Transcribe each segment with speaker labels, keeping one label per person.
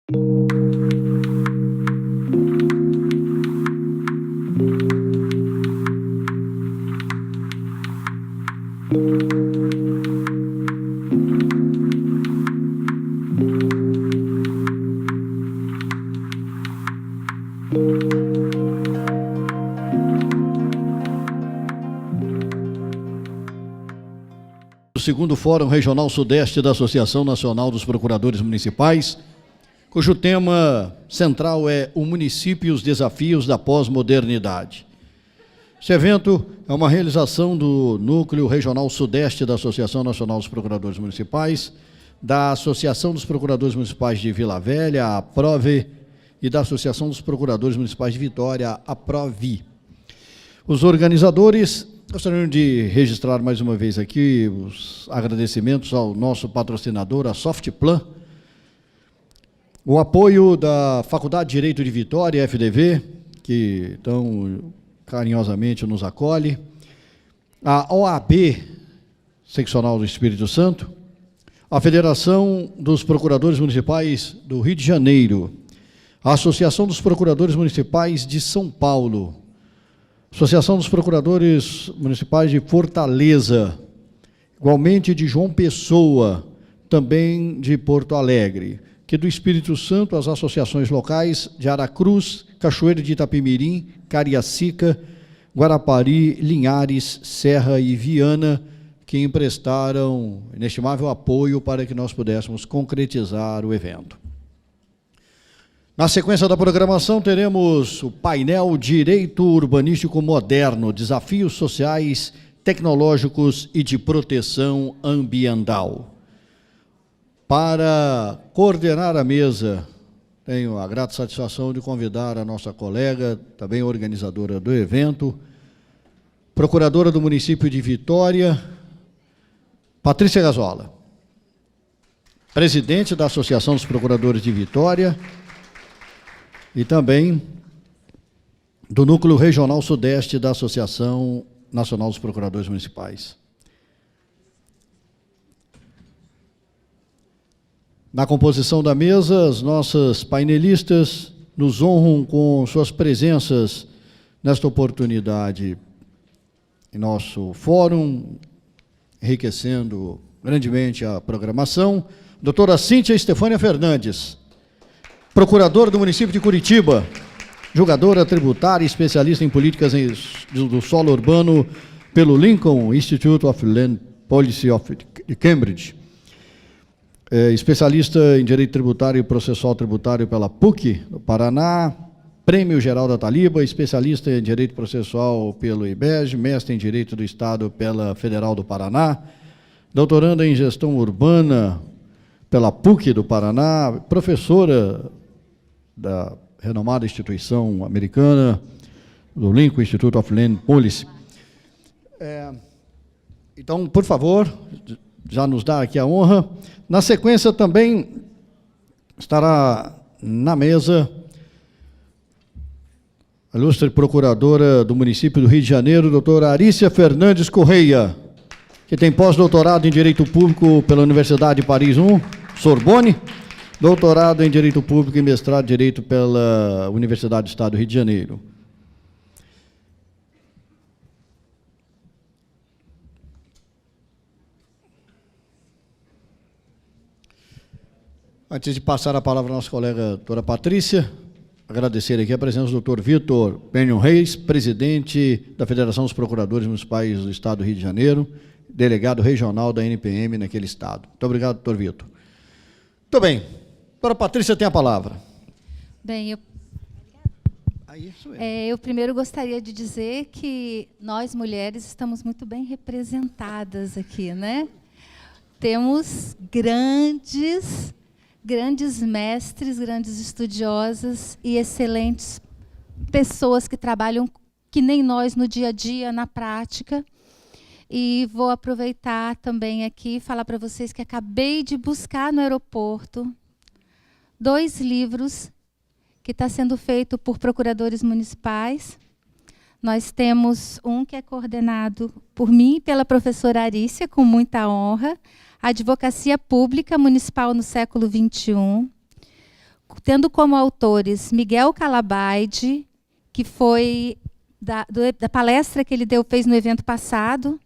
Speaker 1: O segundo Fórum Regional Sudeste da Associação Nacional dos Procuradores Municipais, cujo tema central é o município e os desafios da pós-modernidade. Esse evento é uma realização do Núcleo Regional Sudeste da Associação Nacional dos Procuradores Municipais, da Associação dos Procuradores Municipais de Vila Velha, a APROVE, e da Associação dos Procuradores Municipais de Vitória, a APROVI. Os organizadores gostariam de registrar mais uma vez aqui os agradecimentos ao nosso patrocinador, a Softplan, o apoio da Faculdade de Direito de Vitória, FDV, que tão carinhosamente nos acolhe, a OAB Seccional do Espírito Santo, a Federação dos Procuradores Municipais do Rio de Janeiro, a Associação dos Procuradores Municipais de São Paulo, Associação dos Procuradores Municipais de Fortaleza, igualmente de João Pessoa, também de Porto Alegre, que do Espírito Santo as associações locais de Aracruz, Cachoeira de Itapemirim, Cariacica, Guarapari, Linhares, Serra e Viana, que emprestaram inestimável apoio para que nós pudéssemos concretizar o evento. Na sequência da programação, teremos o painel Direito Urbanístico Moderno, Desafios Sociais, Tecnológicos e de Proteção Ambiental. Para coordenar a mesa, tenho a grata satisfação de convidar a nossa colega, também organizadora do evento, procuradora do município de Vitória, Patrícia Gazola, presidente da Associação dos Procuradores de Vitória, e também do Núcleo Regional Sudeste da Associação Nacional dos Procuradores Municipais. Na composição da mesa, as nossas painelistas nos honram com suas presenças nesta oportunidade em nosso fórum, enriquecendo grandemente a programação. Doutora Cíntia Estefânia Fernandes, procuradora do município de Curitiba, julgadora tributária e especialista em políticas do solo urbano pelo Lincoln Institute of Land Policy de Cambridge, especialista em direito tributário e processual tributário pela PUC do Paraná, prêmio geral da Taliba, especialista em direito processual pelo IBEG, mestre em direito do Estado pela Federal do Paraná, doutoranda em gestão urbana pela PUC do Paraná, professora da renomada instituição americana, do Lincoln Institute of Land Policy. Então, por favor, já nos dá aqui a honra. Na sequência, também estará na mesa a ilustre procuradora do município do Rio de Janeiro, doutora Arícia Fernandes Correia, que tem pós-doutorado em Direito Público pela Universidade de Paris I, Sorbonne, doutorado em Direito Público e mestrado em Direito pela Universidade do Estado do Rio de Janeiro. Antes de passar a palavra à nossa colega doutora Patrícia, agradecer aqui a presença do doutor Vitor Penhon Reis, presidente da Federação dos Procuradores Municipais do Estado do Rio de Janeiro, delegado regional da NPM naquele estado. Muito obrigado, doutor Vitor. Muito bem. Doutora Patrícia tem a palavra.
Speaker 2: Bem, eu primeiro gostaria de dizer que nós, mulheres, estamos muito bem representadas aqui, né? Temos grandes mestres, grandes estudiosas e excelentes pessoas que trabalham que nem nós no dia a dia, na prática. E vou aproveitar também aqui e falar para vocês que acabei de buscar no aeroporto 2 livros que está sendo feito por procuradores municipais. Nós temos um que é coordenado por mim e pela professora Arícia, com muita honra, Advocacia Pública Municipal no século XXI, tendo como autores Miguel Calabaide, que foi da palestra que ele fez no evento passado.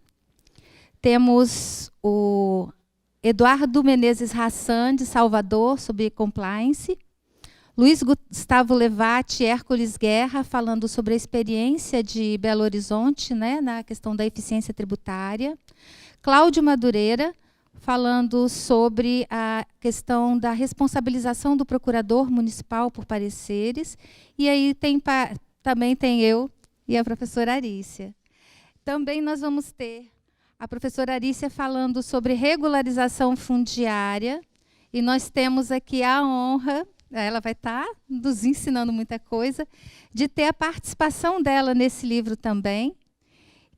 Speaker 2: Temos o Eduardo Menezes Hassan, de Salvador, sobre compliance. Luiz Gustavo Levati e Hércules Guerra, falando sobre a experiência de Belo Horizonte, né, na questão da eficiência tributária. Cláudio Madureira, falando sobre a questão da responsabilização do procurador municipal por pareceres. E aí também tem eu e a professora Arícia. Também nós vamos ter a professora Arícia falando sobre regularização fundiária. E nós temos aqui a honra, ela vai estar nos ensinando muita coisa, de ter a participação dela nesse livro também.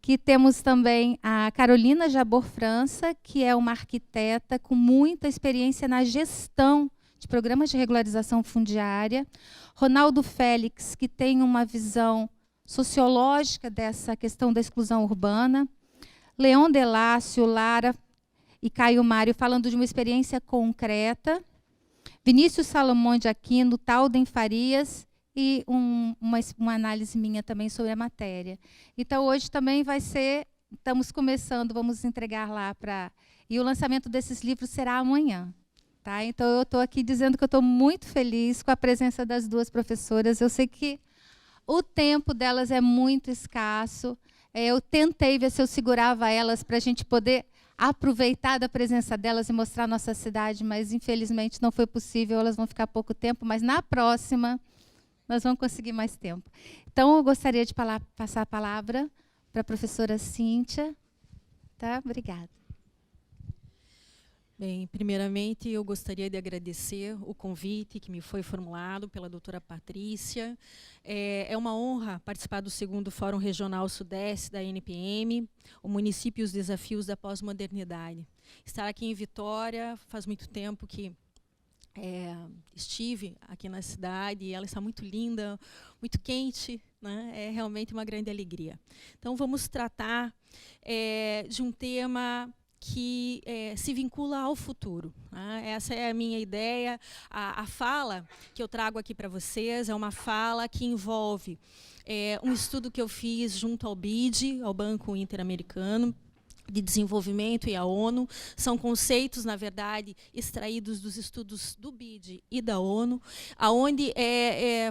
Speaker 2: Que temos também a Carolina Jabor França, que é uma arquiteta com muita experiência na gestão de programas de regularização fundiária. Ronaldo Félix, que tem uma visão sociológica dessa questão da exclusão urbana. Leon Delácio, Lara e Caio Mário, falando de uma experiência concreta. Vinícius Salomão de Aquino, Talden Farias, e uma análise minha também sobre a matéria. Então, hoje também vai ser, estamos começando, vamos entregar lá para... E o lançamento desses livros será amanhã. Tá? Então, eu estou aqui dizendo que eu estou muito feliz com a presença das duas professoras. Eu sei que o tempo delas é muito escasso. Eu tentei ver se eu segurava elas para a gente poder aproveitar da presença delas e mostrar a nossa cidade, mas, infelizmente, não foi possível. Elas vão ficar pouco tempo, mas, na próxima... nós vamos conseguir mais tempo. Então, eu gostaria de passar a palavra para a professora Cíntia. Tá? Obrigada.
Speaker 3: Bem, primeiramente, eu gostaria de agradecer o convite que me foi formulado pela doutora Patrícia. É uma honra participar do 2º Fórum Regional Sudeste da NPM, o município e os desafios da pós-modernidade. Estar aqui em Vitória, faz muito tempo que estive aqui na cidade, e ela está muito linda, muito quente, né? É realmente uma grande alegria. Então, vamos tratar de um tema que se vincula ao futuro. Né? Essa é a minha ideia. A fala que eu trago aqui para vocês é uma fala que envolve um estudo que eu fiz junto ao BID, ao Banco Interamericano de Desenvolvimento, e a ONU. São conceitos, na verdade, extraídos dos estudos do BID e da ONU, onde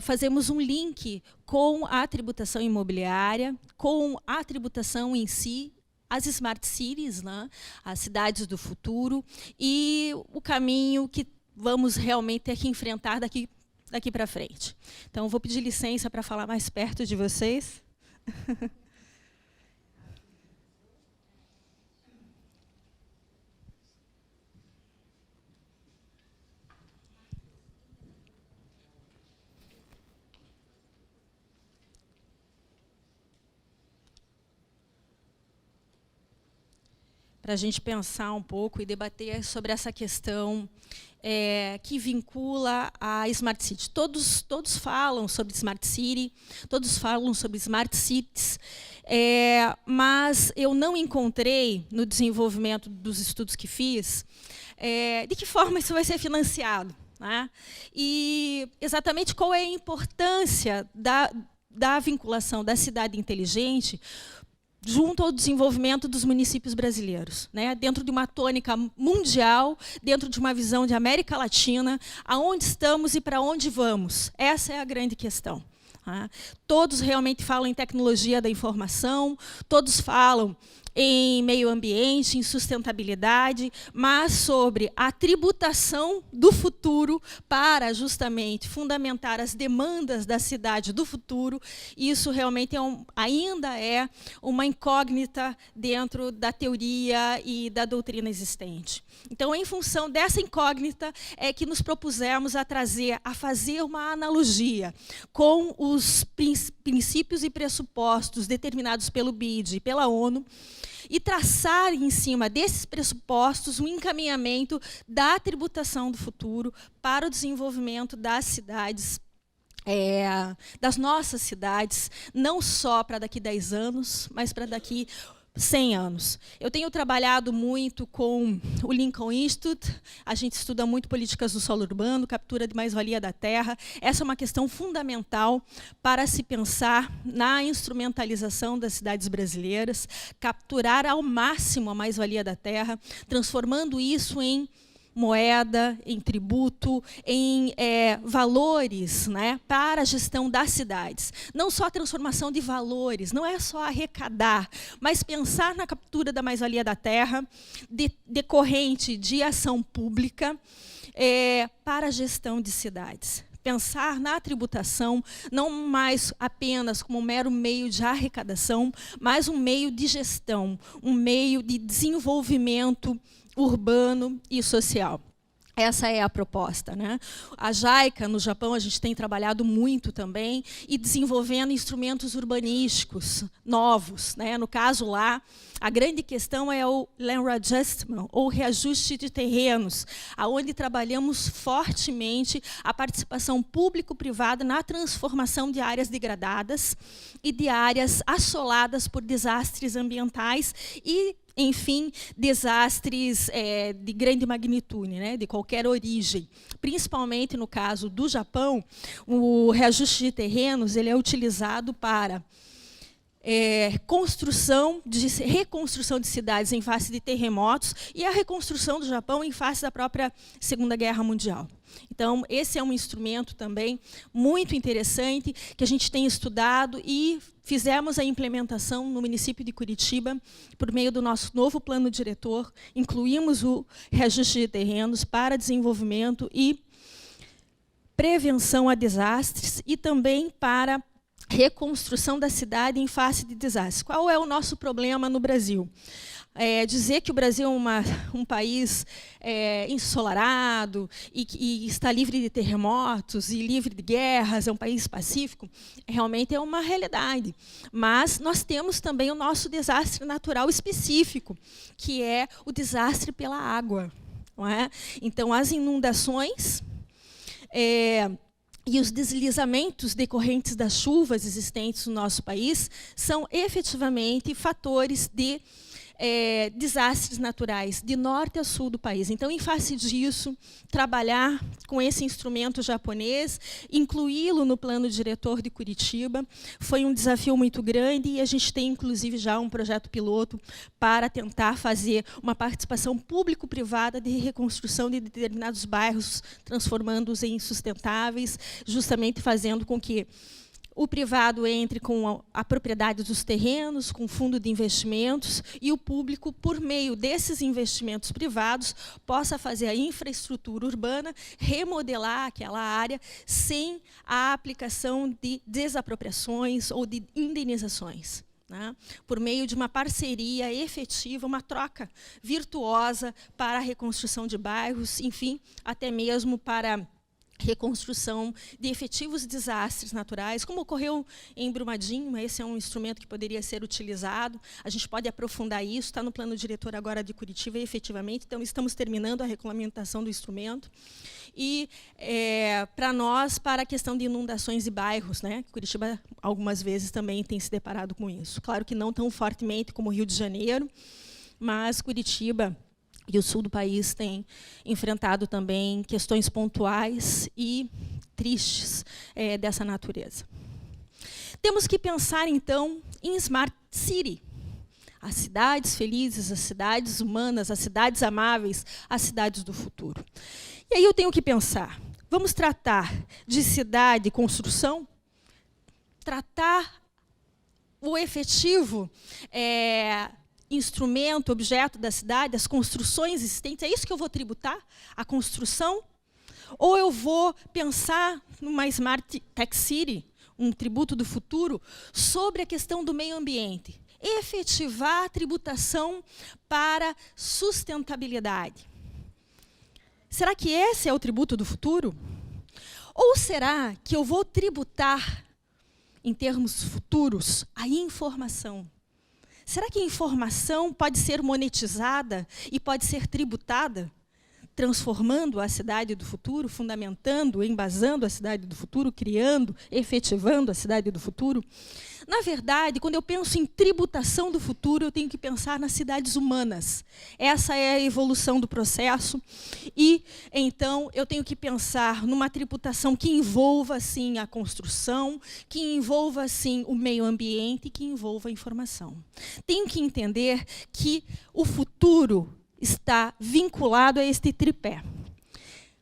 Speaker 3: fazemos um link com a tributação imobiliária, com a tributação em si, as smart cities, né, as cidades do futuro, e o caminho que vamos realmente ter que enfrentar daqui para frente. Então, vou pedir licença para falar mais perto de vocês. Para a gente pensar um pouco e debater sobre essa questão que vincula a Smart City. Todos falam sobre Smart City, todos falam sobre Smart Cities, mas eu não encontrei, no desenvolvimento dos estudos que fiz, de que forma isso vai ser financiado. Né? E exatamente qual é a importância da vinculação da cidade inteligente junto ao desenvolvimento dos municípios brasileiros, né? Dentro de uma tônica mundial, dentro de uma visão de América Latina, aonde estamos e para onde vamos. Essa é a grande questão. Tá? Todos realmente falam em tecnologia da informação, todos falam em meio ambiente, em sustentabilidade, mas sobre a tributação do futuro para justamente fundamentar as demandas da cidade do futuro. Isso realmente ainda é uma incógnita dentro da teoria e da doutrina existente. Então, em função dessa incógnita, é que nos propusemos a fazer uma analogia com os princípios e pressupostos determinados pelo BID e pela ONU, e traçar em cima desses pressupostos um encaminhamento da tributação do futuro para o desenvolvimento das cidades, das nossas cidades, não só para daqui 10 anos, mas para daqui 100 anos. Eu tenho trabalhado muito com o Lincoln Institute, a gente estuda muito políticas do solo urbano, captura de mais-valia da terra. Essa é uma questão fundamental para se pensar na instrumentalização das cidades brasileiras, capturar ao máximo a mais-valia da terra, transformando isso em moeda, em tributo, em valores, né, para a gestão das cidades. Não só a transformação de valores, não é só arrecadar, mas pensar na captura da mais-valia da terra, decorrente de ação pública, para a gestão de cidades. Pensar na tributação não mais apenas como um mero meio de arrecadação, mas um meio de gestão, um meio de desenvolvimento urbano e social. Essa é a proposta, né? A JICA, no Japão, a gente tem trabalhado muito também e desenvolvendo instrumentos urbanísticos novos, né? No caso lá, a grande questão é o Land Adjustment, ou reajuste de terrenos, onde trabalhamos fortemente a participação público-privada na transformação de áreas degradadas e de áreas assoladas por desastres ambientais e, enfim, desastres de grande magnitude, né, de qualquer origem. Principalmente no caso do Japão, o reajuste de terrenos ele é utilizado para reconstrução de cidades em face de terremotos e a reconstrução do Japão em face da própria Segunda Guerra Mundial. Então, esse é um instrumento também muito interessante que a gente tem estudado e fizemos a implementação no município de Curitiba por meio do nosso novo plano diretor. Incluímos o reajuste de terrenos para desenvolvimento e prevenção a desastres e também para reconstrução da cidade em face de desastres. Qual é o nosso problema no Brasil? Dizer que o Brasil é um país ensolarado e está livre de terremotos e livre de guerras, é um país pacífico, realmente é uma realidade. Mas nós temos também o nosso desastre natural específico, que é o desastre pela água. Não é? Então, as inundações e os deslizamentos decorrentes das chuvas existentes no nosso país são efetivamente fatores de desastres naturais de norte a sul do país. Então, em face disso, trabalhar com esse instrumento japonês, incluí-lo no plano diretor de Curitiba, foi um desafio muito grande e a gente tem, inclusive, já um projeto piloto para tentar fazer uma participação público-privada de reconstrução de determinados bairros, transformando-os em sustentáveis, justamente fazendo com que o privado entre com a propriedade dos terrenos, com fundo de investimentos, e o público, por meio desses investimentos privados, possa fazer a infraestrutura urbana, remodelar aquela área sem a aplicação de desapropriações ou de indenizações, né? Por meio de uma parceria efetiva, uma troca virtuosa para a reconstrução de bairros, enfim, até mesmo para reconstrução de efetivos desastres naturais, como ocorreu em Brumadinho. Esse é um instrumento que poderia ser utilizado. A gente pode aprofundar isso, está no plano diretor agora de Curitiba, efetivamente. Então, estamos terminando a regulamentação do instrumento. E, para nós, para a questão de inundações de bairros, né? Curitiba, algumas vezes, também tem se deparado com isso. Claro que não tão fortemente como o Rio de Janeiro, mas Curitiba e o sul do país tem enfrentado também questões pontuais e tristes dessa natureza. Temos que pensar, então, em Smart City. As cidades felizes, as cidades humanas, as cidades amáveis, as cidades do futuro. E aí eu tenho que pensar, vamos tratar de cidade e construção? Tratar o efetivo instrumento, objeto da cidade, as construções existentes, é isso que eu vou tributar? A construção? Ou eu vou pensar numa Smart Tech City, um tributo do futuro, sobre a questão do meio ambiente? Efetivar a tributação para sustentabilidade. Será que esse é o tributo do futuro? Ou será que eu vou tributar, em termos futuros, a informação? Será que a informação pode ser monetizada e pode ser tributada? transformando a cidade do futuro, fundamentando, embasando a cidade do futuro, criando, efetivando a cidade do futuro. Na verdade, quando eu penso em tributação do futuro, eu tenho que pensar nas cidades humanas. Essa é a evolução do processo. E, então, eu tenho que pensar numa tributação que envolva, sim, a construção, que envolva, sim, o meio ambiente, que envolva a informação. Tenho que entender que o futuro está vinculado a este tripé.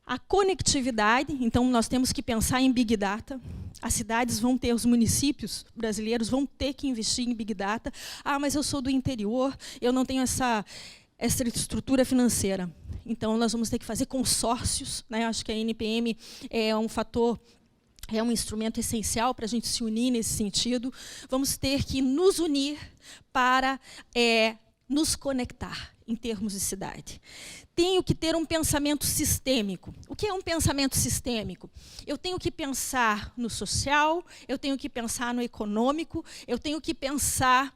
Speaker 3: A conectividade, então nós temos que pensar em Big Data. As cidades vão ter, os municípios brasileiros vão ter que investir em Big Data. Ah, mas eu sou do interior, eu não tenho essa estrutura financeira. Então nós vamos ter que fazer consórcios, né? Acho que a NPM é um fator, é um instrumento essencial para a gente se unir nesse sentido. Vamos ter que nos unir para nos conectar em termos de cidade. Tenho que ter um pensamento sistêmico. O que é um pensamento sistêmico? Eu tenho que pensar no social, eu tenho que pensar no econômico, eu tenho que pensar,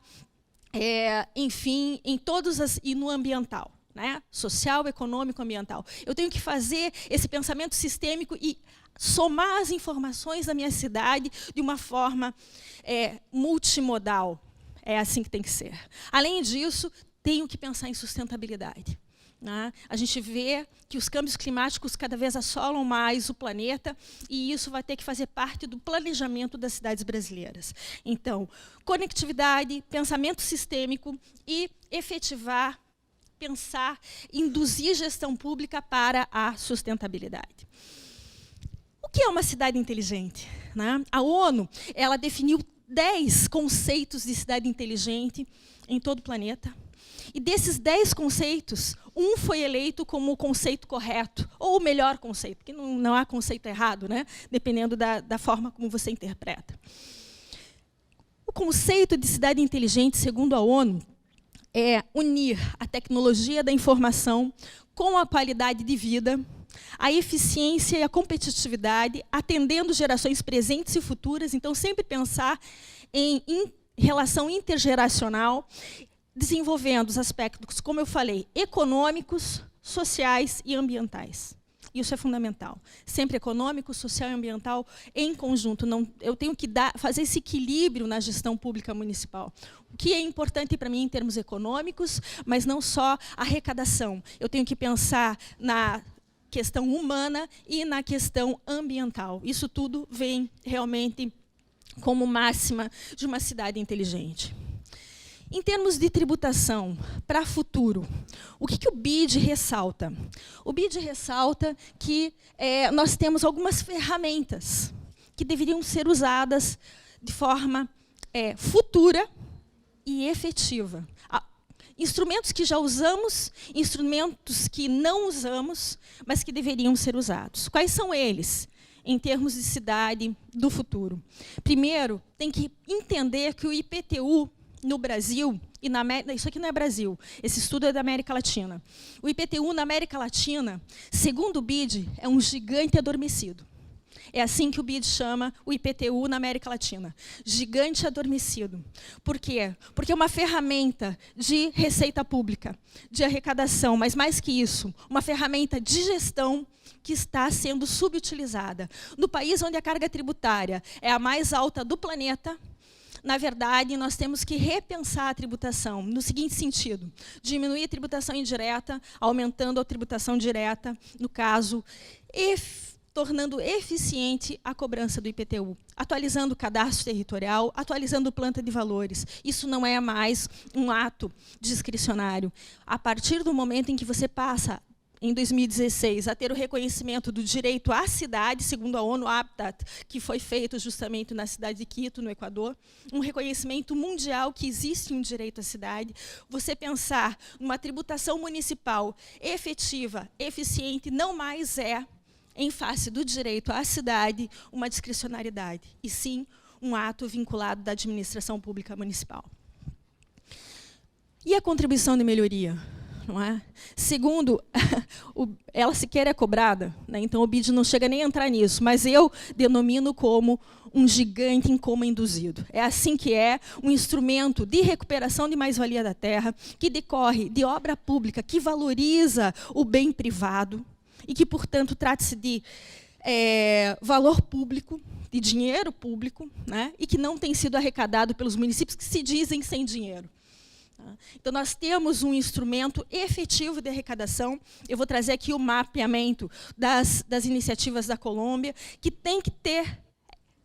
Speaker 3: enfim, em todas e no ambiental, né? Social, econômico, ambiental. Eu tenho que fazer esse pensamento sistêmico e somar as informações da minha cidade de uma forma multimodal. É assim que tem que ser. Além disso, tenho que pensar em sustentabilidade. Né? A gente vê que os câmbios climáticos cada vez assolam mais o planeta e isso vai ter que fazer parte do planejamento das cidades brasileiras. Então, conectividade, pensamento sistêmico e efetivar, pensar, induzir gestão pública para a sustentabilidade. O que é uma cidade inteligente? Né? A ONU ela definiu 10 conceitos de cidade inteligente em todo o planeta. E desses 10 conceitos, um foi eleito como o conceito correto, ou o melhor conceito, porque não há conceito errado, né? Dependendo da forma como você interpreta. O conceito de cidade inteligente, segundo a ONU, é unir a tecnologia da informação com a qualidade de vida, a eficiência e a competitividade, atendendo gerações presentes e futuras, então sempre pensar em relação intergeracional, desenvolvendo os aspectos, como eu falei, econômicos, sociais e ambientais. Isso é fundamental. Sempre econômico, social e ambiental em conjunto. Eu tenho que fazer esse equilíbrio na gestão pública municipal. O que é importante para mim em termos econômicos, mas não só a arrecadação. Eu tenho que pensar na questão humana e na questão ambiental. Isso tudo vem realmente como máxima de uma cidade inteligente. Em termos de tributação para futuro, o que o BID ressalta? O BID ressalta que nós temos algumas ferramentas que deveriam ser usadas de forma futura e efetiva. Instrumentos que já usamos, instrumentos que não usamos, mas que deveriam ser usados. Quais são eles? Em termos de cidade do futuro. Primeiro, tem que entender que o IPTU no Brasil, e na América, isso aqui não é Brasil, esse estudo é da América Latina. O IPTU na América Latina, segundo o BID, é um gigante adormecido. É assim que o BID chama o IPTU na América Latina. Gigante adormecido. Por quê? Porque é uma ferramenta de receita pública, de arrecadação, mas mais que isso, uma ferramenta de gestão que está sendo subutilizada. No país onde a carga tributária é a mais alta do planeta, na verdade, nós temos que repensar a tributação no seguinte sentido: diminuir a tributação indireta, aumentando a tributação direta, no caso, tornando eficiente a cobrança do IPTU, atualizando o cadastro territorial, atualizando o planta de valores. Isso não é mais um ato discricionário. A partir do momento em que você passa, em 2016, a ter o reconhecimento do direito à cidade, segundo a ONU Habitat, que foi feito justamente na cidade de Quito, no Equador, um reconhecimento mundial que existe um direito à cidade, você pensar numa tributação municipal efetiva, eficiente, não mais em face do direito à cidade, uma discricionariedade, e sim um ato vinculado da administração pública municipal. E a contribuição de melhoria? não é? Segundo, ela sequer é cobrada, né? Então o BID não chega nem a entrar nisso, mas eu denomino como um gigante em coma induzido. É assim que é um instrumento de recuperação de mais-valia da terra, que decorre de obra pública, que valoriza o bem privado e que, portanto, trata-se de valor público, de dinheiro público, né? E que não tem sido arrecadado pelos municípios que se dizem sem dinheiro. Então, nós temos um instrumento efetivo de arrecadação. Eu vou trazer aqui o mapeamento das iniciativas da Colômbia, que tem que ter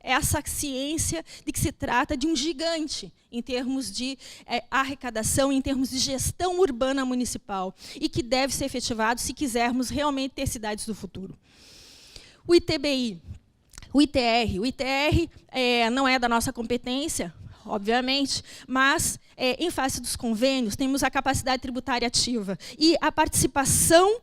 Speaker 3: essa ciência de que se trata de um gigante em termos de arrecadação, em termos de gestão urbana municipal, e que deve ser efetivado se quisermos realmente ter cidades do futuro. O ITBI, o ITR não é da nossa competência, obviamente, mas, em face dos convênios, temos a capacidade tributária ativa e a participação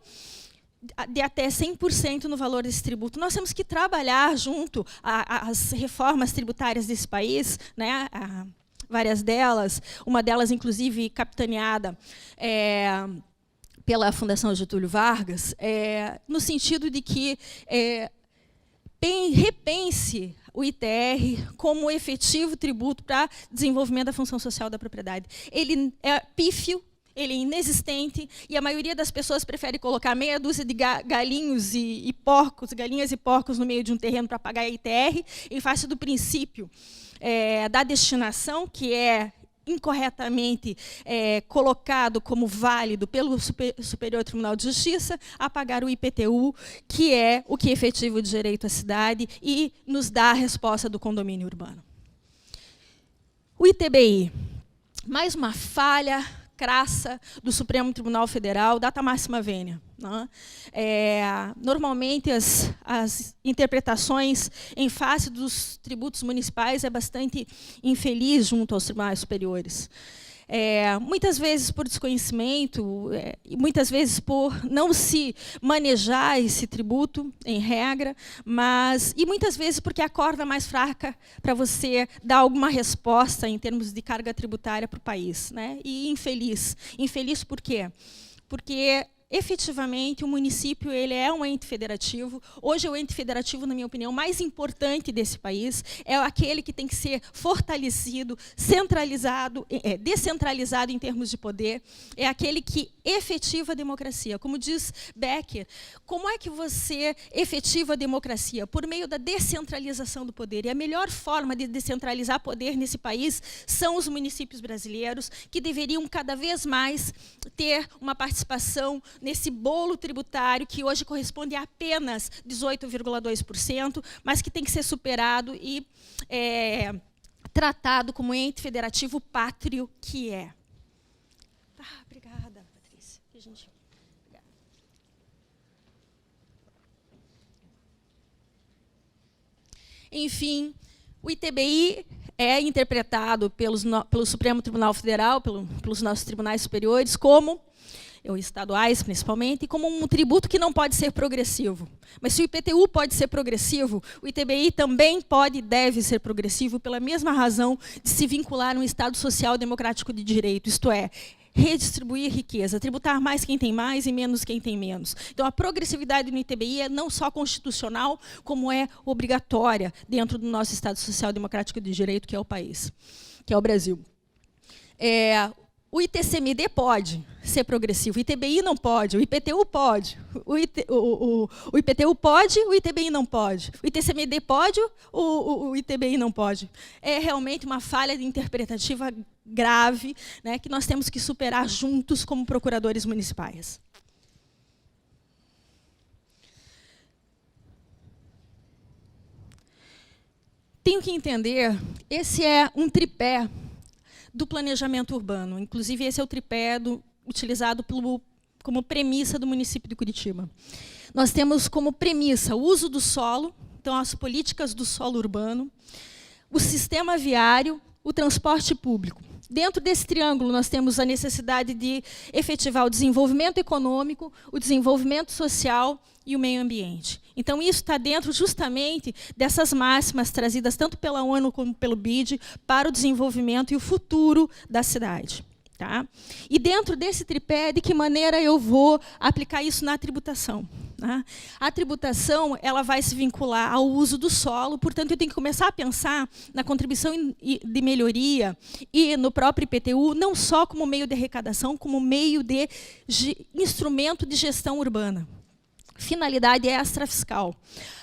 Speaker 3: de até 100% no valor desse tributo. Nós temos que trabalhar junto às reformas tributárias desse país, né? Várias delas, uma delas, inclusive, capitaneada pela Fundação Getúlio Vargas, no sentido de que repense o ITR como efetivo tributo para desenvolvimento da função social da propriedade. Ele é pífio, ele é inexistente, e a maioria das pessoas prefere colocar meia dúzia de galinhos e porcos, galinhas e porcos no meio de um terreno para pagar a ITR, em face do princípio da destinação, que é incorretamente colocado como válido pelo Superior Tribunal de Justiça, a pagar o IPTU, que é o que efetiva o direito à cidade e nos dá a resposta do condomínio urbano. O ITBI, mais uma falha crassa do Supremo Tribunal Federal, data máxima vênia. Né? Normalmente, as interpretações em face dos tributos municipais é bastante infeliz junto aos tribunais superiores. Muitas vezes por desconhecimento, e muitas vezes por não se manejar esse tributo, em regra, e muitas vezes porque a corda mais fraca para você dar alguma resposta em termos de carga tributária para o país. Né? E infeliz. Infeliz por quê? Porque efetivamente, o município ele é um ente federativo. Hoje, o ente federativo, na minha opinião, mais importante desse país é aquele que tem que ser fortalecido, centralizado, descentralizado em termos de poder. É aquele que efetiva a democracia. Como diz Becker, como é que você efetiva a democracia? Por meio da descentralização do poder. E a melhor forma de descentralizar poder nesse país são os municípios brasileiros, que deveriam cada vez mais ter uma participação nesse bolo tributário, que hoje corresponde a apenas 18,2%, mas que tem que ser superado e tratado como ente federativo pátrio que é. Obrigada, Patrícia. Obrigada. Enfim, o ITBI é interpretado pelo Supremo Tribunal Federal, pelos nossos tribunais superiores, como ou estaduais, principalmente, como um tributo que não pode ser progressivo. Mas se o IPTU pode ser progressivo, o ITBI também pode e deve ser progressivo pela mesma razão de se vincular a um Estado social democrático de direito, isto é, redistribuir riqueza, tributar mais quem tem mais e menos quem tem menos. Então, a progressividade no ITBI é não só constitucional, como é obrigatória dentro do nosso Estado social democrático de direito, que é o país, que é o Brasil. O ITCMD pode ser progressivo, o ITBI não pode, o IPTU pode, o IPTU pode, o ITBI não pode, o ITCMD pode, o ITBI não pode. É realmente uma falha interpretativa grave, né, que nós temos que superar juntos como procuradores municipais. Tenho que entender, esse é um tripé do planejamento urbano. Inclusive, esse é o tripé utilizado como premissa do município de Curitiba. Nós temos como premissa o uso do solo, então as políticas do solo urbano, o sistema viário, o transporte público. Dentro desse triângulo, nós temos a necessidade de efetivar o desenvolvimento econômico, o desenvolvimento social e o meio ambiente. Então, isso está dentro justamente dessas máximas trazidas tanto pela ONU como pelo BID para o desenvolvimento e o futuro da cidade. Tá? E dentro desse tripé, de que maneira eu vou aplicar isso na tributação? Tá? A tributação ela vai se vincular ao uso do solo, portanto, eu tenho que começar a pensar na contribuição de melhoria e no próprio IPTU, não só como meio de arrecadação, como meio de instrumento de gestão urbana. Finalidade extrafiscal.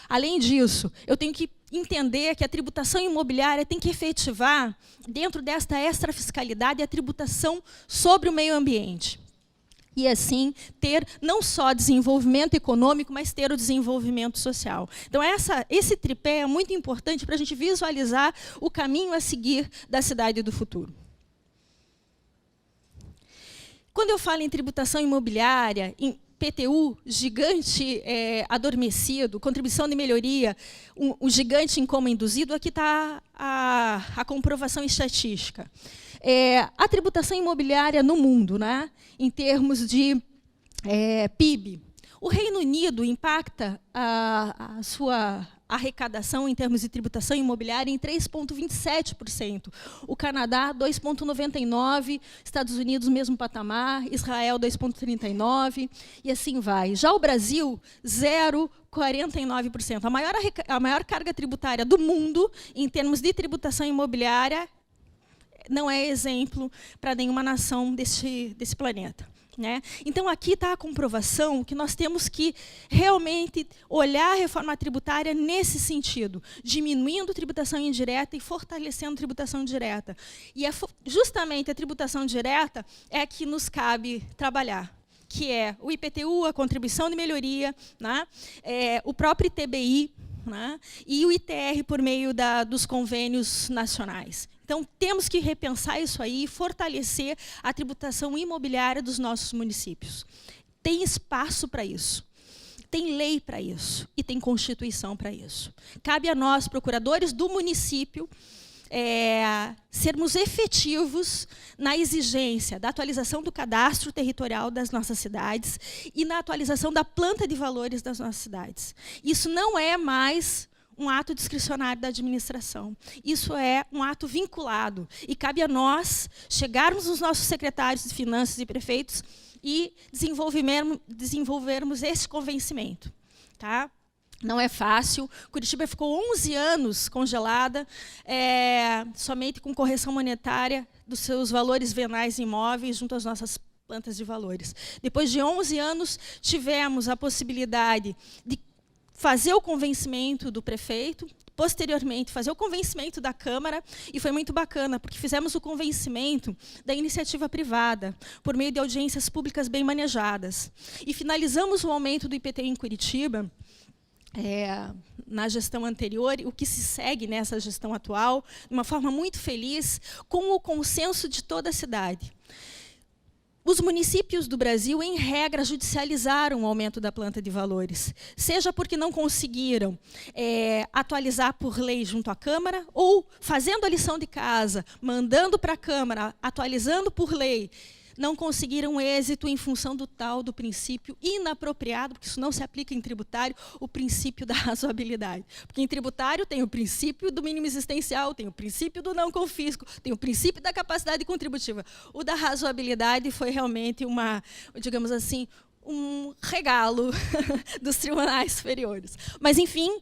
Speaker 3: Além disso, eu tenho que entender que a tributação imobiliária tem que efetivar, dentro desta extrafiscalidade, a tributação sobre o meio ambiente. E, assim, ter não só desenvolvimento econômico, mas ter o desenvolvimento social. Então, esse tripé é muito importante para a gente visualizar o caminho a seguir da cidade do futuro. Quando eu falo em tributação imobiliária, em PTU, gigante adormecido, contribuição de melhoria, o gigante em coma induzido, aqui está a comprovação estatística. A tributação imobiliária no mundo, né, em termos de PIB. O Reino Unido impacta a sua arrecadação em termos de tributação imobiliária em 3,27%. O Canadá, 2,99%, Estados Unidos, mesmo patamar, Israel, 2,39%, e assim vai. Já o Brasil, 0,49%. A maior carga tributária do mundo, em termos de tributação imobiliária, não é exemplo para nenhuma nação desse planeta. Né? Então, aqui está a comprovação que nós temos que realmente olhar a reforma tributária nesse sentido, diminuindo a tributação indireta e fortalecendo a tributação direta. E justamente a tributação direta é a que nos cabe trabalhar, que é o IPTU, a contribuição de melhoria, né? O próprio ITBI, né? E o ITR por meio dos convênios nacionais. Então, temos que repensar isso aí e fortalecer a tributação imobiliária dos nossos municípios. Tem espaço para isso, tem lei para isso e tem Constituição para isso. Cabe a nós, procuradores do município, sermos efetivos na exigência da atualização do cadastro territorial das nossas cidades e na atualização da planta de valores das nossas cidades. Isso não é mais um ato discricionário da administração. Isso é um ato vinculado. E cabe a nós chegarmos nos nossos secretários de finanças e prefeitos e desenvolvermos esse convencimento. Tá? Não é fácil. Curitiba ficou 11 anos congelada, somente com correção monetária dos seus valores venais imóveis junto às nossas plantas de valores. Depois de 11 anos, tivemos a possibilidade de fazer o convencimento do prefeito, posteriormente fazer o convencimento da Câmara, e foi muito bacana, porque fizemos o convencimento da iniciativa privada, por meio de audiências públicas bem manejadas. E finalizamos o aumento do IPTU em Curitiba, na gestão anterior, o que se segue nessa gestão atual, de uma forma muito feliz, com o consenso de toda a cidade. Os municípios do Brasil, em regra, judicializaram o aumento da planta de valores, seja porque não conseguiram atualizar por lei junto à Câmara, ou fazendo a lição de casa, mandando para a Câmara, atualizando por lei, não conseguiram êxito em função do princípio inapropriado, porque isso não se aplica em tributário, o princípio da razoabilidade. Porque em tributário tem o princípio do mínimo existencial, tem o princípio do não confisco, tem o princípio da capacidade contributiva. O da razoabilidade foi realmente digamos assim, um regalo dos tribunais superiores. Mas, enfim,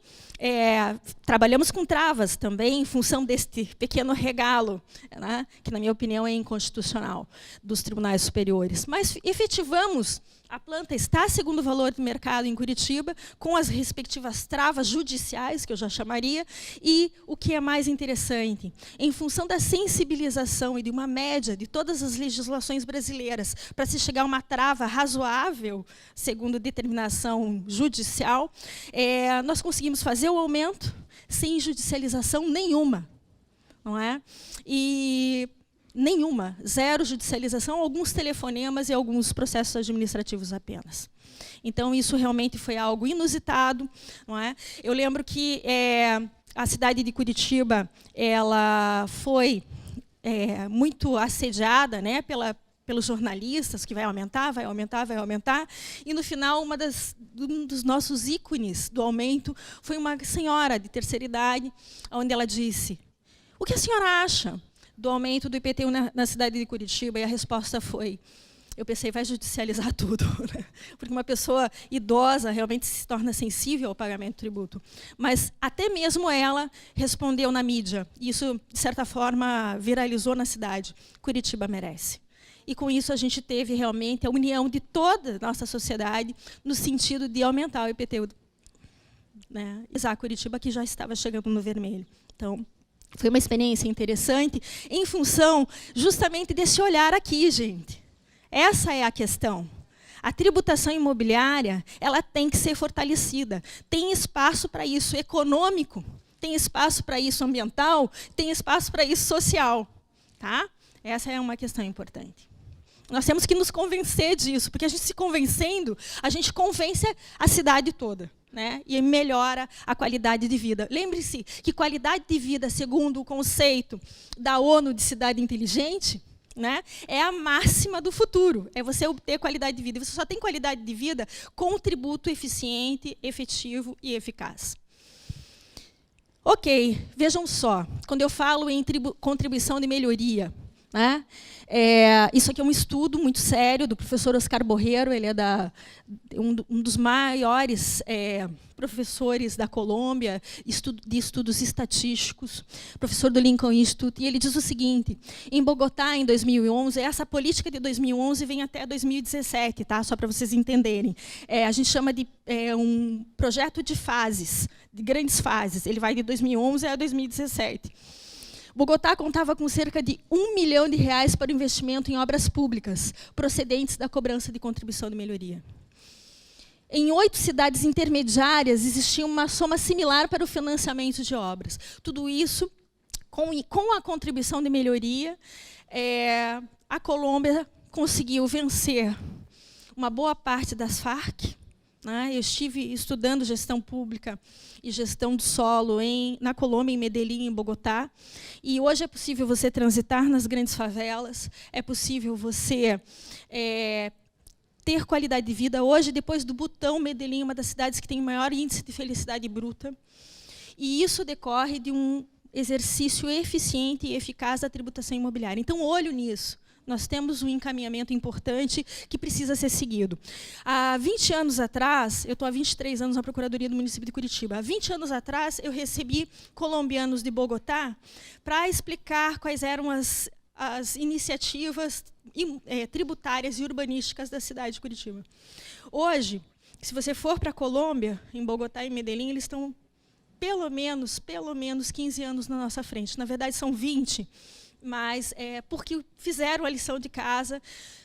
Speaker 3: trabalhamos com travas também, em função deste pequeno regalo, né, que, na minha opinião, é inconstitucional, dos tribunais superiores. Mas efetivamos, a planta está segundo o valor de mercado em Curitiba, com as respectivas travas judiciais, que eu já chamaria, e o que é mais interessante, em função da sensibilização e de uma média de todas as legislações brasileiras, para se chegar a uma trava razoável, segundo determinação judicial, nós conseguimos fazer o aumento sem judicialização nenhuma, não é? E nenhuma, zero judicialização, alguns telefonemas e alguns processos administrativos apenas. Então, isso realmente foi algo inusitado, não é? Eu lembro que a cidade de Curitiba, ela foi muito assediada, né, pelos jornalistas, que vai aumentar, vai aumentar, vai aumentar. E, no final, um dos nossos ícones do aumento foi uma senhora de terceira idade, onde ela disse: "O que a senhora acha? do aumento do IPTU na cidade de Curitiba, e a resposta foi, eu pensei, vai judicializar tudo, né? Porque uma pessoa idosa realmente se torna sensível ao pagamento do tributo. Mas até mesmo ela respondeu na mídia. Isso, de certa forma, viralizou na cidade. Curitiba merece. E com isso a gente teve realmente a união de toda a nossa sociedade no sentido de aumentar o IPTU. Né? Curitiba, que já estava chegando no vermelho. Então, foi uma experiência interessante em função justamente desse olhar aqui, gente. Essa é a questão. A tributação imobiliária, ela tem que ser fortalecida. Tem espaço para isso econômico, tem espaço para isso ambiental, tem espaço para isso social. Tá? Essa é uma questão importante. Nós temos que nos convencer disso, porque a gente se convencendo, a gente convence a cidade toda. Né? E melhora a qualidade de vida. Lembre-se que qualidade de vida, segundo o conceito da ONU de cidade inteligente, né, é a máxima do futuro. É você obter qualidade de vida. E você só tem qualidade de vida com um tributo eficiente, efetivo e eficaz. Ok, vejam só. Quando eu falo em contribuição de melhoria, né, isso aqui é um estudo muito sério do professor Oscar Borrero, ele é um dos maiores professores da Colômbia, de estudos estatísticos, professor do Lincoln Institute, e ele diz o seguinte, em Bogotá, em 2011, essa política de 2011 vem até 2017, tá? Só para vocês entenderem. A gente chama de um projeto de fases, de grandes fases, ele vai de 2011 a 2017. Bogotá contava com cerca de R$1 milhão para o investimento em obras públicas, procedentes da cobrança de contribuição de melhoria. Em 8 cidades intermediárias, existia uma soma similar para o financiamento de obras. Tudo isso, com a contribuição de melhoria, a Colômbia conseguiu vencer uma boa parte das Farc. Eu estive estudando gestão pública e gestão do solo na Colômbia, em Medellín, em Bogotá. E hoje é possível você transitar nas grandes favelas, é possível você ter qualidade de vida. Hoje, depois do Butão, Medellín é uma das cidades que tem o maior índice de felicidade bruta. E isso decorre de um exercício eficiente e eficaz da tributação imobiliária. Então, olho nisso. Nós temos um encaminhamento importante que precisa ser seguido. Há 20 anos atrás, eu estou há 23 anos na Procuradoria do município de Curitiba, há 20 anos atrás eu recebi colombianos de Bogotá para explicar quais eram as iniciativas tributárias e urbanísticas da cidade de Curitiba. Hoje, se você for para a Colômbia, em Bogotá e Medellín, eles estão pelo menos 15 anos na nossa frente. Na verdade, são 20. Mas porque fizeram a lição de casa,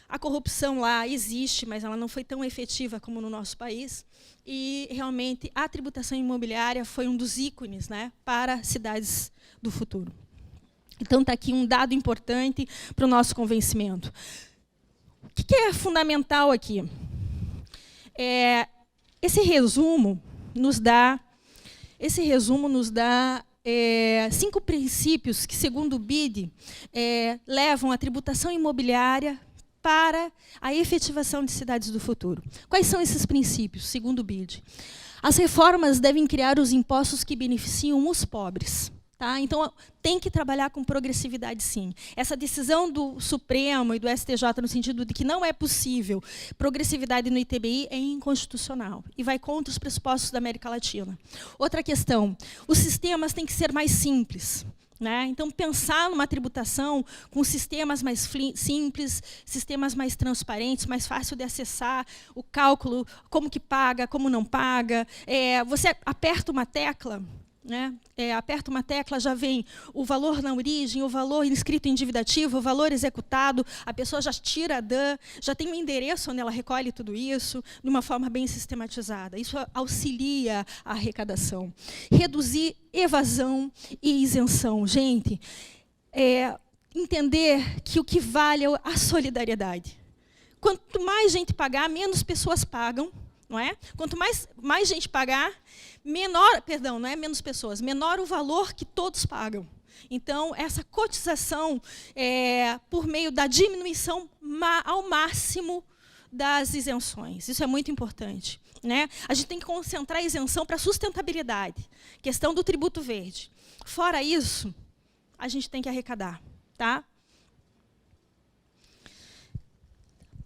Speaker 3: a corrupção lá existe, mas ela não foi tão efetiva como no nosso país. E, realmente, a tributação imobiliária foi um dos ícones, né, para cidades do futuro. Então, está aqui um dado importante para o nosso convencimento. O que é fundamental aqui? Esse resumo nos dá 5 princípios que, segundo o BID, levam a tributação imobiliária para a efetivação de cidades do futuro. Quais são esses princípios, segundo o BID? As reformas devem criar os impostos que beneficiam os pobres. Tá? Então, tem que trabalhar com progressividade, sim. Essa decisão do Supremo e do STJ, no sentido de que não é possível progressividade no ITBI, é inconstitucional e vai contra os pressupostos da América Latina. Outra questão, os sistemas têm que ser mais simples. Né? Então, pensar numa tributação com sistemas mais simples, sistemas mais transparentes, mais fácil de acessar, o cálculo, como que paga, como não paga. Você aperta uma tecla, né? Aperta uma tecla, já vem o valor na origem, o valor inscrito em dívida ativa, o valor executado, a pessoa já tira a DAN, já tem um endereço onde ela recolhe tudo isso, de uma forma bem sistematizada. Isso auxilia a arrecadação. Reduzir evasão e isenção. Gente, entender que o que vale é a solidariedade. Quanto mais gente pagar, menos pessoas pagam. Não é? Quanto mais gente pagar, menor, perdão, não é menos pessoas, menor o valor que todos pagam. Então, essa cotização por meio da diminuição ao máximo das isenções. Isso é muito importante. Né? A gente tem que concentrar a isenção para a sustentabilidade, questão do tributo verde. Fora isso, a gente tem que arrecadar. Tá?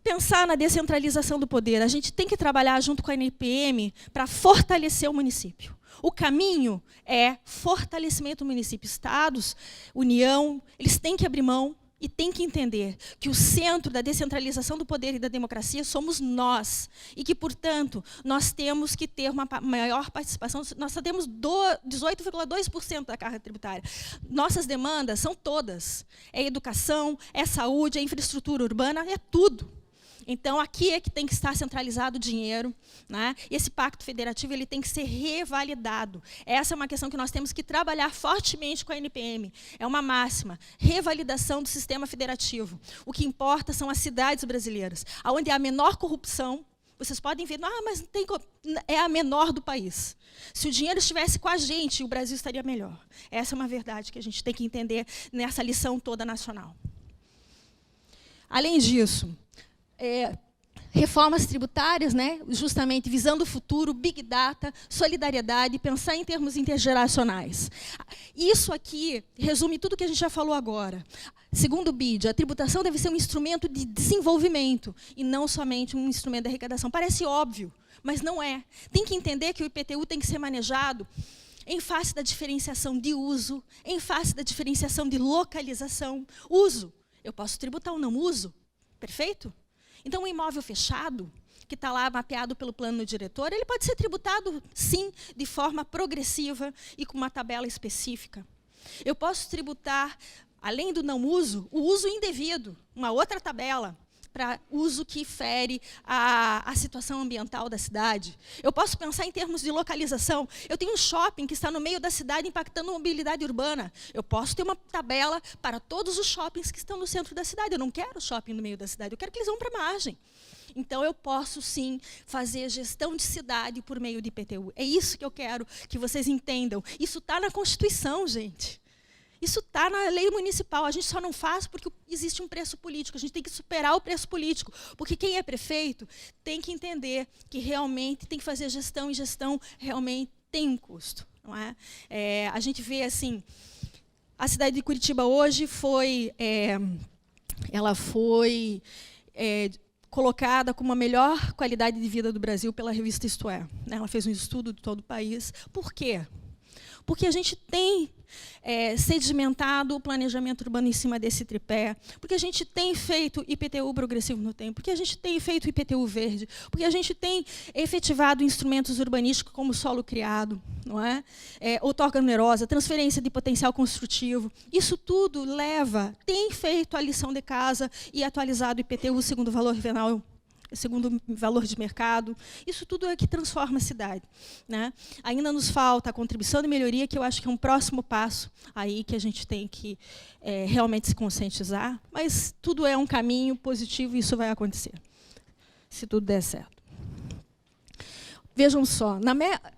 Speaker 3: Pensar na descentralização do poder. A gente tem que trabalhar junto com a NPM para fortalecer o município. O caminho é fortalecimento do município. Estados, União, eles têm que abrir mão e têm que entender que o centro da descentralização do poder e da democracia somos nós. E que, portanto, nós temos que ter uma maior participação. Nós só temos 18,2% da carga tributária. Nossas demandas são todas. É educação, é saúde, é infraestrutura urbana, é tudo. Então, aqui é que tem que estar centralizado o dinheiro, né? Esse pacto federativo ele tem que ser revalidado. Essa é uma questão que nós temos que trabalhar fortemente com a NPM. É uma máxima, revalidação do sistema federativo. O que importa são as cidades brasileiras, onde há a menor corrupção. Vocês podem ver, mas não tem, é a menor do país. Se o dinheiro estivesse com a gente, o Brasil estaria melhor. Essa é uma verdade que a gente tem que entender nessa lição toda nacional. Além disso, reformas tributárias, né, justamente visando o futuro, Big Data, solidariedade, pensar em termos intergeracionais. Isso aqui resume tudo que a gente já falou agora. Segundo o BID, a tributação deve ser um instrumento de desenvolvimento e não somente um instrumento de arrecadação. Parece óbvio, mas não é. Tem que entender que o IPTU tem que ser manejado em face da diferenciação de uso, em face da diferenciação de localização. Uso, eu posso tributar ou não uso, perfeito? Então, um imóvel fechado, que está lá mapeado pelo plano diretor, ele pode ser tributado, sim, de forma progressiva e com uma tabela específica. Eu posso tributar, além do não uso, o uso indevido, uma outra tabela, para uso que fere a situação ambiental da cidade. Eu posso pensar em termos de localização. Eu tenho um shopping que está no meio da cidade impactando a mobilidade urbana. Eu posso ter uma tabela para todos os shoppings que estão no centro da cidade. Eu não quero shopping no meio da cidade, eu quero que eles vão para a margem. Então, eu posso, sim, fazer gestão de cidade por meio de IPTU. É isso que eu quero que vocês entendam. Isso está na Constituição, gente. Isso está na lei municipal, a gente só não faz porque existe um preço político, a gente tem que superar o preço político, porque quem é prefeito tem que entender que realmente tem que fazer gestão, e gestão realmente tem um custo. Não é? A gente vê assim, a cidade de Curitiba hoje ela foi colocada como a melhor qualidade de vida do Brasil pela revista Isto É. Ela fez um estudo de todo o país. Por quê? Porque a gente tem sedimentado o planejamento urbano em cima desse tripé, porque a gente tem feito IPTU progressivo no tempo, porque a gente tem feito IPTU verde, porque a gente tem efetivado instrumentos urbanísticos como solo criado, não é? Outorga onerosa, transferência de potencial construtivo. Isso tudo tem feito a lição de casa e atualizado o IPTU segundo o valor venal, segundo o valor de mercado. Isso tudo é que transforma a cidade, né? Ainda nos falta a contribuição de melhoria, que eu acho que é um próximo passo aí que a gente tem que realmente se conscientizar, mas tudo é um caminho positivo e isso vai acontecer, se tudo der certo. Vejam só,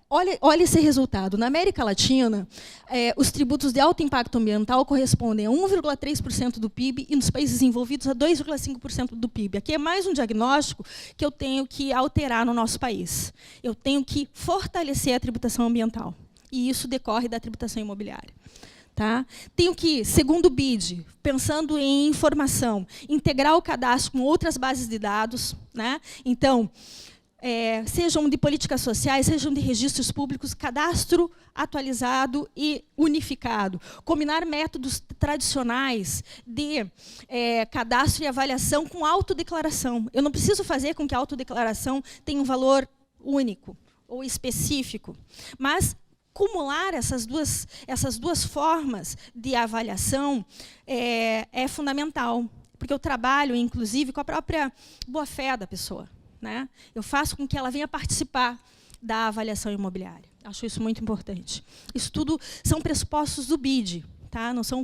Speaker 3: olha esse resultado. Na América Latina, os tributos de alto impacto ambiental correspondem a 1,3% do PIB e nos países desenvolvidos a 2,5% do PIB. Aqui é mais um diagnóstico que eu tenho que alterar no nosso país. Eu tenho que fortalecer a tributação ambiental. E isso decorre da tributação imobiliária. Tá? Tenho que, segundo o BID, pensando em informação, integrar o cadastro com outras bases de dados, né? Então, sejam de políticas sociais, sejam de registros públicos, cadastro atualizado e unificado. Combinar métodos tradicionais de cadastro e avaliação com autodeclaração. Eu não preciso fazer com que a autodeclaração tenha um valor único ou específico, mas acumular essas duas formas de avaliação é fundamental, porque eu trabalho, inclusive, com a própria boa-fé da pessoa. Né? Eu faço com que ela venha participar da avaliação imobiliária. Acho isso muito importante. Isso tudo são pressupostos do BID. Tá? Não são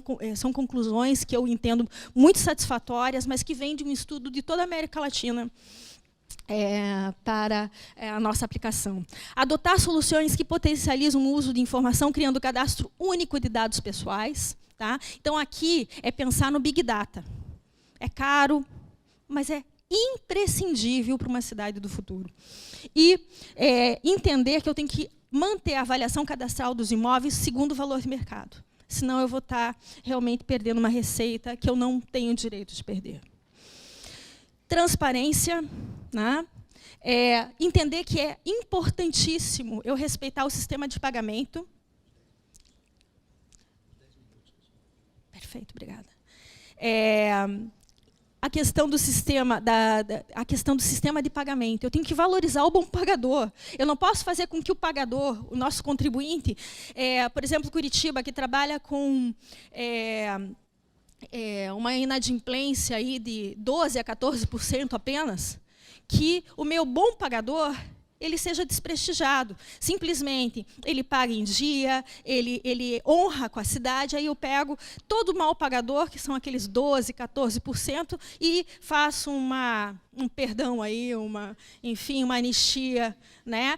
Speaker 3: conclusões que eu entendo muito satisfatórias, mas que vêm de um estudo de toda a América Latina para a nossa aplicação. Adotar soluções que potencializam o uso de informação, criando cadastro único de dados pessoais. Tá? Então, aqui é pensar no Big Data. É caro, mas é imprescindível para uma cidade do futuro. E entender que eu tenho que manter a avaliação cadastral dos imóveis segundo o valor de mercado. senão eu vou estar realmente perdendo uma receita que eu não tenho direito de perder. Transparência, né? Entender que é importantíssimo eu respeitar o sistema de pagamento. Perfeito, obrigada. A questão do sistema, a questão do sistema de pagamento. Eu tenho que valorizar o bom pagador. Eu não posso fazer com que o pagador, o nosso contribuinte, por exemplo, Curitiba, que trabalha com uma inadimplência aí de 12% a 14% apenas, que o meu bom pagador ele seja desprestigiado. Simplesmente, ele paga em dia, ele honra com a cidade, aí eu pego todo o mal pagador, que são aqueles 12%, 14%, e faço um perdão aí, enfim, uma anistia, né?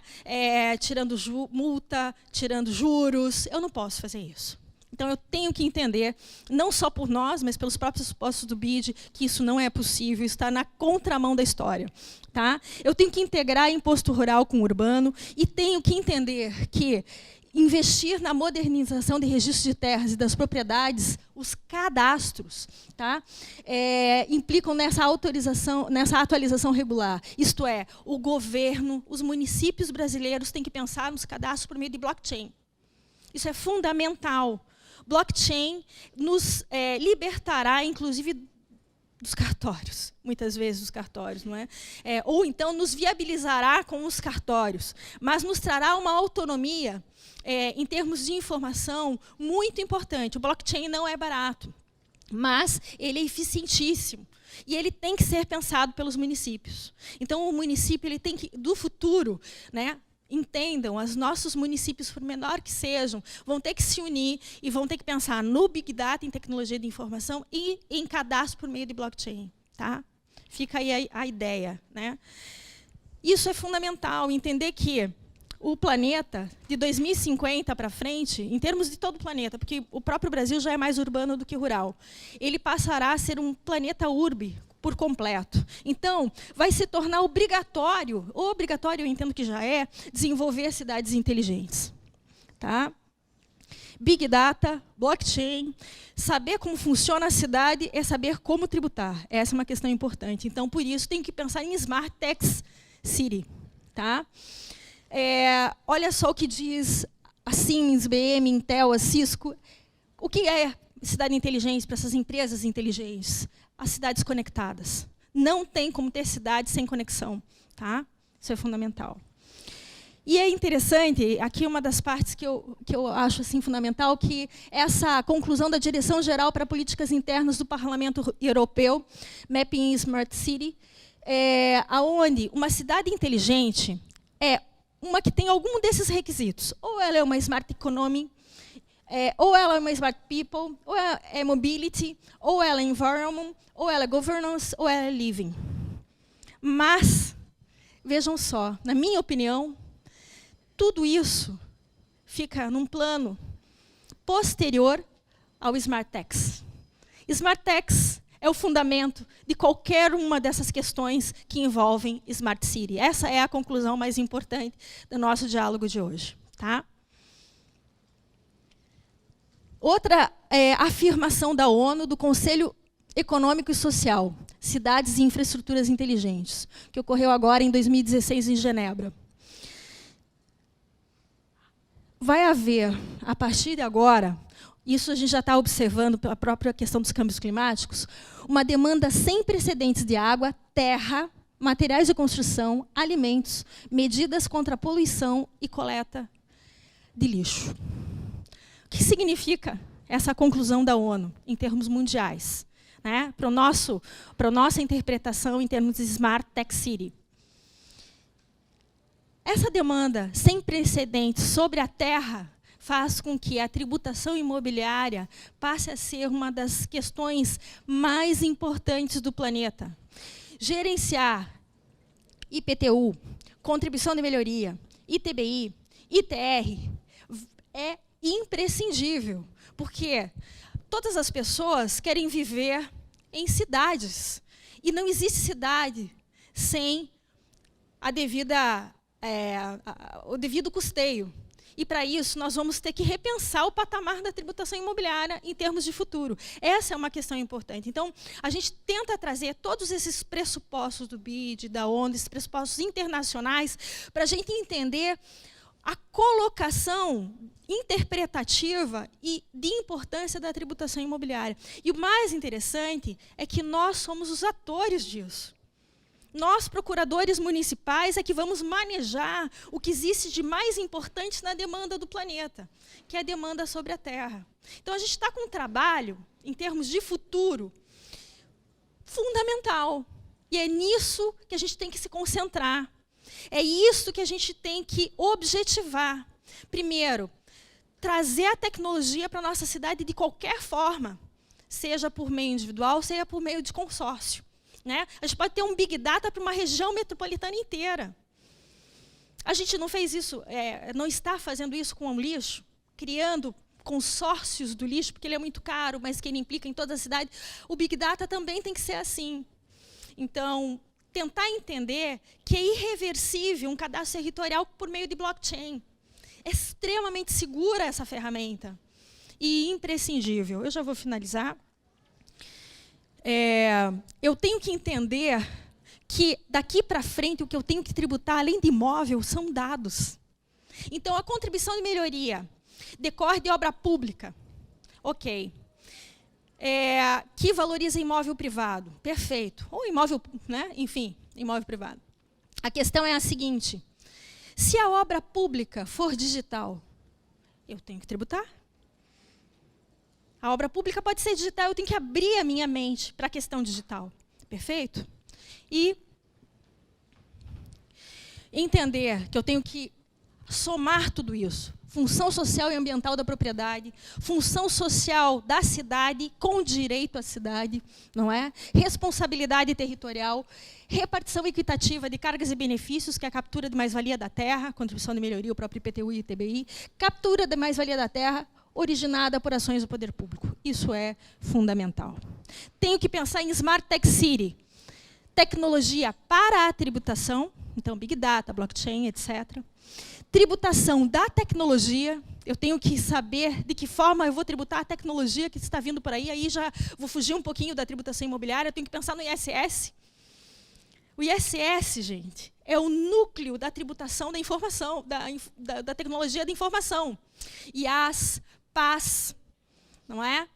Speaker 3: Tirando multa, tirando juros. Eu não posso fazer isso. Então, eu tenho que entender, não só por nós, mas pelos próprios postos do BID, que isso não é possível, está na contramão da história. Tá? Eu tenho que integrar imposto rural com o urbano e tenho que entender que investir na modernização de registros de terras e das propriedades, os cadastros, tá? Implicam nessa atualização regular. Isto é, o governo, os municípios brasileiros têm que pensar nos cadastros por meio de blockchain. Isso é fundamental. Blockchain nos libertará, inclusive, dos cartórios, muitas vezes dos cartórios, não é? Ou então nos viabilizará com os cartórios, mas nos trará uma autonomia, em termos de informação, muito importante. O blockchain não é barato, mas ele é eficientíssimo. E ele tem que ser pensado pelos municípios. Então, o município ele tem que, do futuro, né, entendam, os nossos municípios, por menor que sejam, vão ter que se unir e vão ter que pensar no Big Data, em tecnologia de informação e em cadastro por meio de blockchain. Tá? Fica aí a ideia. Né? Isso é fundamental, entender que o planeta, de 2050 para frente, em termos de todo o planeta, porque o próprio Brasil já é mais urbano do que rural, ele passará a ser um planeta urbe, por completo. Então, vai se tornar obrigatório eu entendo que já é, desenvolver cidades inteligentes. Tá? Big Data, blockchain, saber como funciona a cidade é saber como tributar. Essa é uma questão importante. Então, por isso, tem que pensar em Smart Tech City. Tá? Olha só o que diz a Siemens, IBM, Intel, a Cisco. O que é cidade inteligente para essas empresas inteligentes? As cidades conectadas. Não tem como ter cidade sem conexão. Tá? Isso é fundamental. E é interessante, aqui uma das partes que eu acho assim, fundamental, que essa conclusão da Direção-Geral para Políticas Internas do Parlamento Europeu, Mapping Smart City, onde uma cidade inteligente é uma que tem algum desses requisitos. Ou ela é uma Smart Economy, ou ela é uma Smart People, ou é Mobility, ou ela é Environment, ou ela é Governance, ou ela é Living. Mas, vejam só, na minha opinião, tudo isso fica num plano posterior ao Smart Techs. Smart Techs é o fundamento de qualquer uma dessas questões que envolvem Smart City. Essa é a conclusão mais importante do nosso diálogo de hoje. Tá? Outra afirmação da ONU, do Conselho Econômico e Social, Cidades e Infraestruturas Inteligentes, que ocorreu agora em 2016 em Genebra. Vai haver, a partir de agora, isso a gente já está observando pela própria questão dos câmbios climáticos, uma demanda sem precedentes de água, terra, materiais de construção, alimentos, medidas contra a poluição e coleta de lixo. O que significa essa conclusão da ONU, em termos mundiais? Né? Para a nossa interpretação em termos de Smart Tech City. Essa demanda sem precedentes sobre a terra faz com que a tributação imobiliária passe a ser uma das questões mais importantes do planeta. Gerenciar IPTU, contribuição de melhoria, ITBI, ITR, é imprescindível, porque todas as pessoas querem viver em cidades, e não existe cidade sem o devido custeio. E, para isso, nós vamos ter que repensar o patamar da tributação imobiliária em termos de futuro. Essa é uma questão importante. Então, a gente tenta trazer todos esses pressupostos do BID, da ONU, esses pressupostos internacionais, para a gente entender a colocação interpretativa e de importância da tributação imobiliária. E o mais interessante é que nós somos os atores disso. Nós, procuradores municipais, é que vamos manejar o que existe de mais importante na demanda do planeta, que é a demanda sobre a terra. Então, a gente está com um trabalho, em termos de futuro, fundamental. E é nisso que a gente tem que se concentrar. É isso que a gente tem que objetivar. Primeiro, trazer a tecnologia para a nossa cidade de qualquer forma, seja por meio individual, seja por meio de consórcio. Né? A gente pode ter um Big Data para uma região metropolitana inteira. A gente não fez isso, não está fazendo isso com o lixo, criando consórcios do lixo, porque ele é muito caro, mas que ele implica em toda a cidade. O Big Data também tem que ser assim. Então, tentar entender que é irreversível um cadastro territorial por meio de blockchain. É extremamente segura essa ferramenta e imprescindível. Eu já vou finalizar. Eu tenho que entender que, daqui para frente, o que eu tenho que tributar, além de imóvel, são dados. Então, a contribuição de melhoria decorre de obra pública. Ok. Que valoriza imóvel privado. Perfeito. Ou imóvel, né? Enfim, imóvel privado. A questão é a seguinte. Se a obra pública for digital, eu tenho que tributar? A obra pública pode ser digital, eu tenho que abrir a minha mente para a questão digital. Perfeito? E entender que eu tenho que somar tudo isso. Função social e ambiental da propriedade, função social da cidade com direito à cidade, não é? Responsabilidade territorial, repartição equitativa de cargas e benefícios, que é a captura de mais-valia da terra, contribuição de melhoria, o próprio IPTU e ITBI, captura de mais-valia da terra, originada por ações do poder público. Isso é fundamental. Tenho que pensar em Smart Tech City. Tecnologia para a tributação, então Big Data, blockchain, etc. Tributação da tecnologia. Eu tenho que saber de que forma eu vou tributar a tecnologia que está vindo por aí. Aí já vou fugir um pouquinho da tributação imobiliária. Eu tenho que pensar no ISS. O ISS, gente, é o núcleo da tributação da informação, da tecnologia da informação. IaaS, PaaS, não é?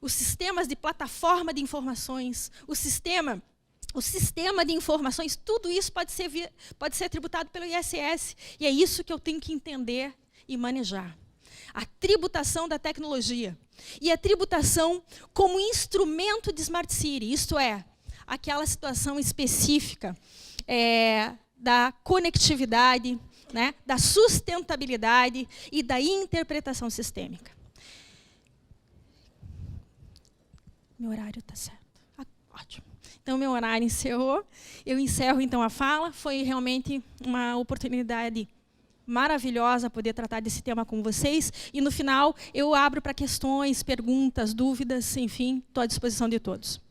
Speaker 3: Os sistemas de plataforma de informações, o sistema de informações, tudo isso pode ser tributado pelo ISS. E é isso que eu tenho que entender e manejar. A tributação da tecnologia. E a tributação como instrumento de Smart City, isto é, aquela situação específica da conectividade, né, da sustentabilidade e da interpretação sistêmica. Meu horário está certo. Ótimo. Então, meu horário encerrou. Eu encerro, então, a fala. Foi realmente uma oportunidade maravilhosa poder tratar desse tema com vocês. E, no final, eu abro para questões, perguntas, dúvidas, enfim, estou à disposição de todos.